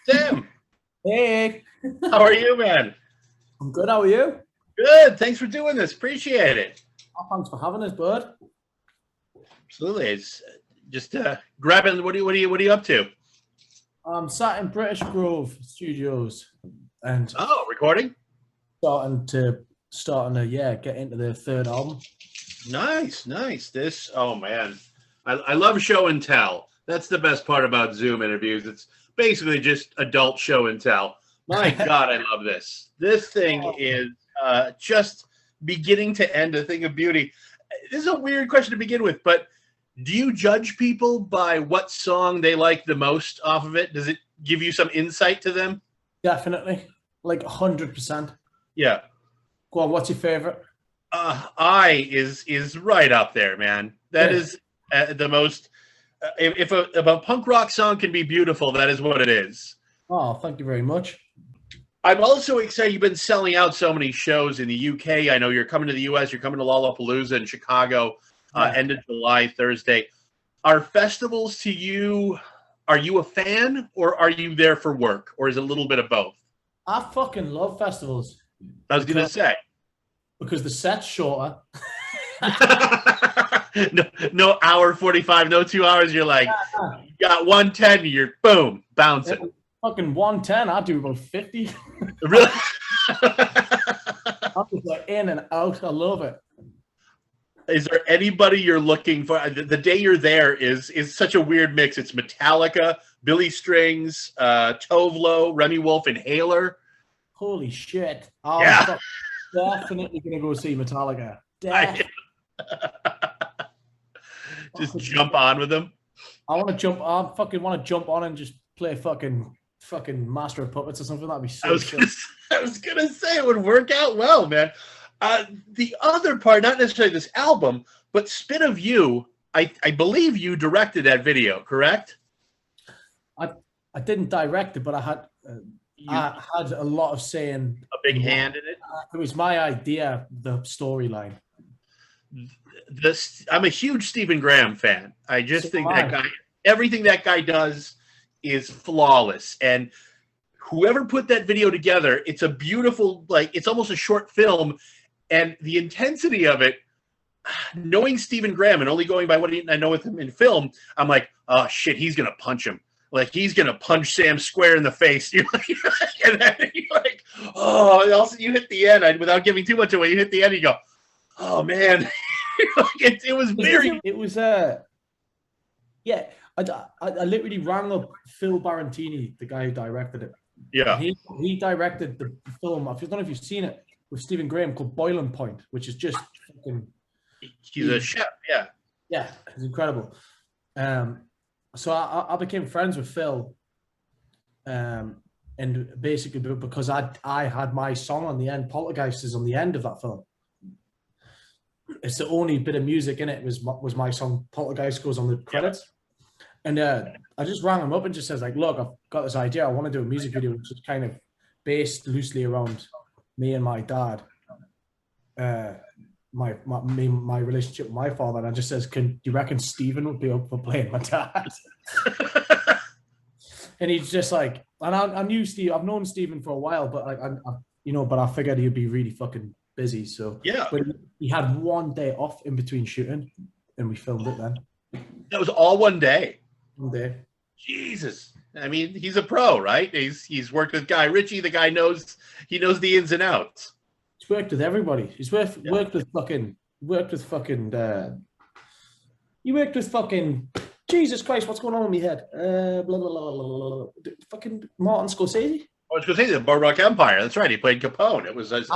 Tim, Hey, how are you, man? I'm good. How are you? Good. Thanks for doing this. Appreciate it. Oh, thanks for having us, bud. Absolutely. It's just grabbing. What are you up to? I'm sat in British Grove Studios and Oh, recording. starting to get into the third album. Nice, nice. This. Oh man, I love show and tell. That's the best part about Zoom interviews. It's basically just adult show and tell. My God, I love this. This thing is just beginning to end a thing of beauty. This is a weird question to begin with, but do you judge people by what song they like the most off of it? Does it give you some insight to them? Definitely, like 100%. Yeah. Go on. What's your favorite? I is right up there, man. That is the most. If a punk rock song can be beautiful, that is what it is. Oh, thank you very much. I'm also excited. You've been selling out so many shows in the UK. I know you're coming to the US. You're coming to Lollapalooza in Chicago, end of July, Thursday. Are festivals to you? Are you a fan, or are you there for work, or is it a little bit of both? I fucking love festivals I was gonna say. because the set's shorter. no hour 45, no 2 hours. You're like, you got 110. You're boom, bouncing. Fucking 110. I do about 50. Really? I'm just like in and out. I love it. Is there anybody you're looking for? The day you're there is such a weird mix. It's Metallica, Billy Strings, Tove Lo, Remy Wolf, and Haler. Holy shit. Yeah. Definitely going to go see Metallica. Just jump on with them. I want to jump on. Fucking want to jump on and just play fucking Master of Puppets or something. That'd be so sick. I was gonna say it would work out well, man. The other part, not necessarily this album, but Spin of You. I believe you directed that video, correct? I didn't direct it, but I had a lot of saying. A big hand in it. It was my idea, the storyline. I'm a huge Stephen Graham fan. I just think that guy, everything that guy does is flawless. And whoever put that video together, it's a beautiful, like, it's almost a short film. And the intensity of it, knowing Stephen Graham and only going by what I know with him in film, I'm like, oh shit, he's going to punch him. Like, he's going to punch Sam square in the face. You're like, and then you're like, oh, also you hit the end. Without giving too much away, you hit the end, you go, oh man. It was very. It was yeah. I literally rang up Phil Barantini, the guy who directed it. Yeah. He directed the film. I don't know if you've seen it with Stephen Graham called Boiling Point, which is just fucking. He's a chef. Yeah. Yeah, it's incredible. So I became friends with Phil, and basically because I had my song on the end. Poltergeist is on the end of that film. It's the only bit of music in it was my song. Poltergeist goes on the credits. And I just rang him up and just says, like, look, I've got this idea. I want to do a music video which is kind of based loosely around me and my dad. My relationship with my father. And I just says, do you reckon Stephen would be up for playing my dad? And he's just like, and I knew Steve. I've known Stephen for a while, but like but I figured he'd be really fucking busy. So yeah, but he had one day off in between shooting, and we filmed it then. That was all one day. One day. Jesus, I mean, he's a pro, right? He's worked with Guy Ritchie. The guy knows the ins and outs. He's worked with everybody. He's worked with fucking. He worked with fucking. Jesus Christ, what's going on in my head? Blah, blah, blah, blah, blah. Fucking Martin Scorsese. Oh, Scorsese, the Boardwalk Empire. That's right. He played Capone. It was. And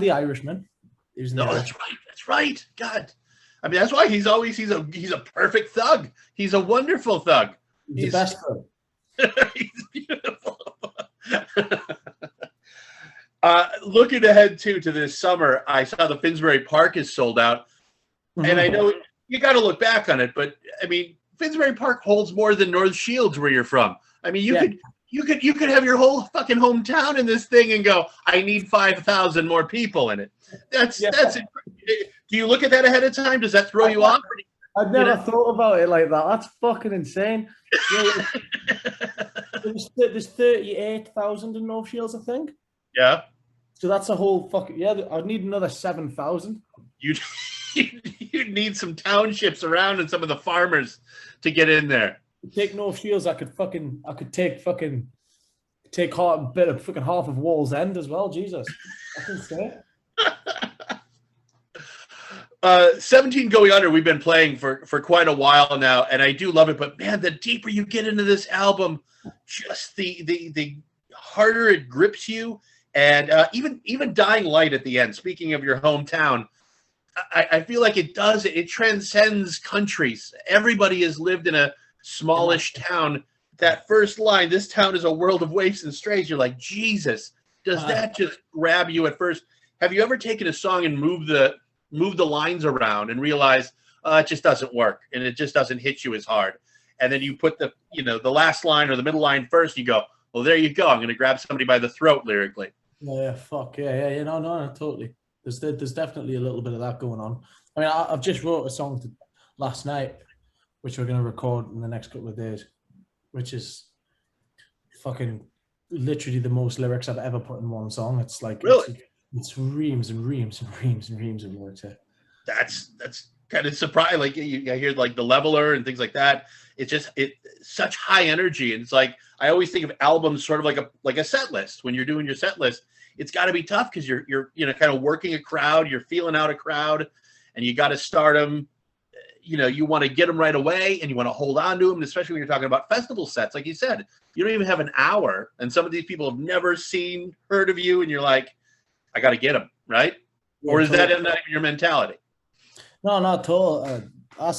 the Irishman. That's right. That's right. God, I mean, that's why he's a perfect thug. He's a wonderful thug. He's the best thug. He's beautiful. Looking ahead to this summer, I saw the Finsbury Park is sold out, and I know you got to look back on it, but I mean, Finsbury Park holds more than North Shields, where you're from. I mean, you could have your whole fucking hometown in this thing and go, I need 5,000 more people in it. That's it. Do you look at that ahead of time? Does that throw you off? I'd never thought about it like that. That's fucking insane. Yeah, there's 38,000 in No Shields, I think. Yeah. So that's a whole fucking I'd need another 7,000. You you need some townships around and some of the farmers to get in there. Take No Shields, I could take half, a bit of fucking half of Wall's End as well. Jesus, I can say. 17 Going Under, we've been playing for quite a while now, and I do love it. But man, the deeper you get into this album, just the harder it grips you. And even Dying Light at the end. Speaking of your hometown, I feel like it transcends countries. Everybody has lived in a smallish town. That first line, "This town is a world of waifs and strays." You're like, Jesus, does that just grab you at first? Have you ever taken a song and moved the lines around and realized it just doesn't work and it just doesn't hit you as hard? And then you put the last line or the middle line first. You go, well, there you go. I'm going to grab somebody by the throat lyrically. Yeah, fuck yeah. No, totally. There's definitely a little bit of that going on. I mean, I've just wrote a song last night, which we're going to record in the next couple of days, which is fucking literally the most lyrics I've ever put in one song. It's like really, it's reams and reams and reams and reams of words. That's kind of surprising. Like I hear like The Leveler and things like that. It's such high energy, and it's like I always think of albums sort of like a set list. When you're doing your set list, it's got to be tough because you're kind of working a crowd, you're feeling out a crowd, and you got to start them. You want to get them right away, and you want to hold on to them, especially when you're talking about festival sets. Like you said, you don't even have an hour, and some of these people have never heard of you, and you're like, I got to get them, right? Yeah, or is that not even your mentality? No, totally. I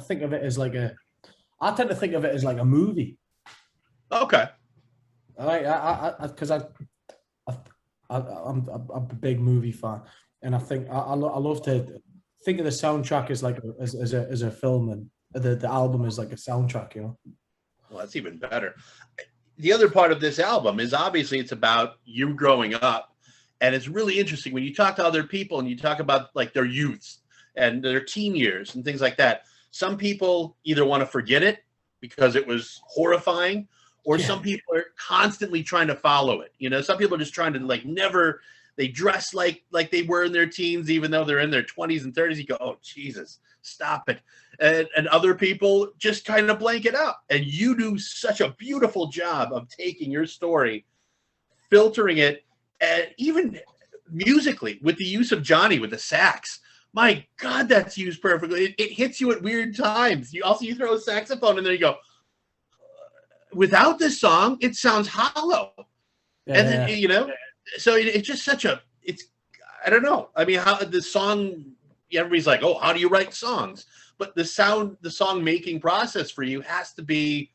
think of it as I tend to think of it as like a movie. Okay. Because I'm a big movie fan, and I think I love to think of the soundtrack as like as a film, and the album is like a soundtrack. Well, that's even better. The other part of this album is obviously it's about you growing up, and it's really interesting when you talk to other people and you talk about like their youths and their teen years and things like that. Some people either want to forget it because it was horrifying, or some people are constantly trying to follow it. Some people are just trying to they dress like they were in their teens, even though they're in their 20s and 30s. You go, oh, Jesus, stop it. And other people just kind of blank it out. And you do such a beautiful job of taking your story, filtering it, and even musically with the use of Johnny with the sax. My God, that's used perfectly. It hits you at weird times. You throw a saxophone in there, you go, without this song, it sounds hollow. Yeah, and then, so it's just I don't know. I mean, how the song, everybody's like, oh, how do you write songs? But the song making process for you has to be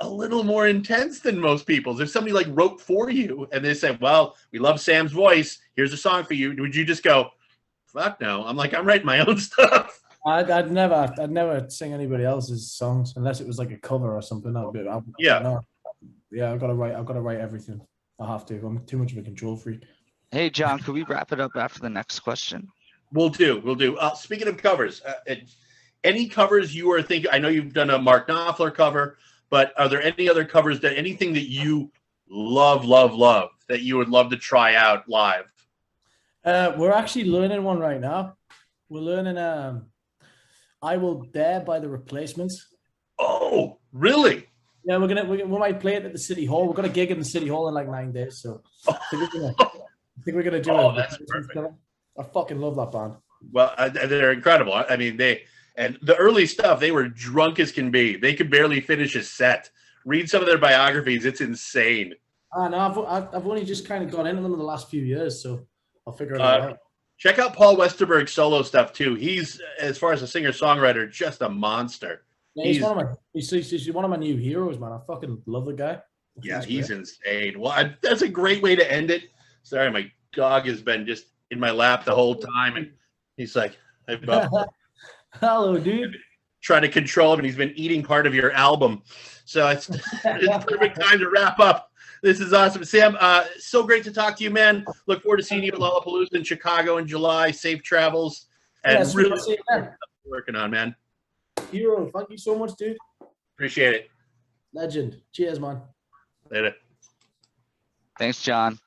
a little more intense than most people's. If somebody like wrote for you and they say, well, we love Sam's voice, here's a song for you, would you just go, fuck no? I'm writing my own stuff. I'd never sing anybody else's songs unless it was like a cover or something. Yeah, I've got to write everything. I have to. I'm too much of a control freak. Hey, John, could we wrap it up after the next question? We'll do. Speaking of covers, any covers you are thinking? I know you've done a Mark Knopfler cover, but are there any other covers anything that you love that you would love to try out live? We're actually learning one right now. We're learning I Will Dare by The Replacements. Oh, really? Yeah, we might play it at the City Hall. We've got a gig in the City Hall in like 9 days, so I think we're gonna do it. That's perfect. I fucking love that band. Well, they're incredible. I mean, and the early stuff, they were drunk as can be. They could barely finish a set. Read some of their biographies; it's insane. No, I've only just kind of got into them in the last few years, so I'll figure it out. Check out Paul Westerberg's solo stuff too. He's, as far as a singer-songwriter, just a monster. Yeah, he's one of my new heroes, man. I fucking love the guy. He's insane. Well, that's a great way to end it. Sorry, my dog has been just in my lap the whole time, and he's like, hello, dude. Trying to control him, and he's been eating part of your album. So it's perfect time to wrap up. This is awesome. Sam, so great to talk to you, man. Look forward to seeing you at Lollapalooza in Chicago in July. Safe travels. And really working on, man. Hero, thank you so much, dude. Appreciate it. Legend. Cheers, man. Later. Thanks, John.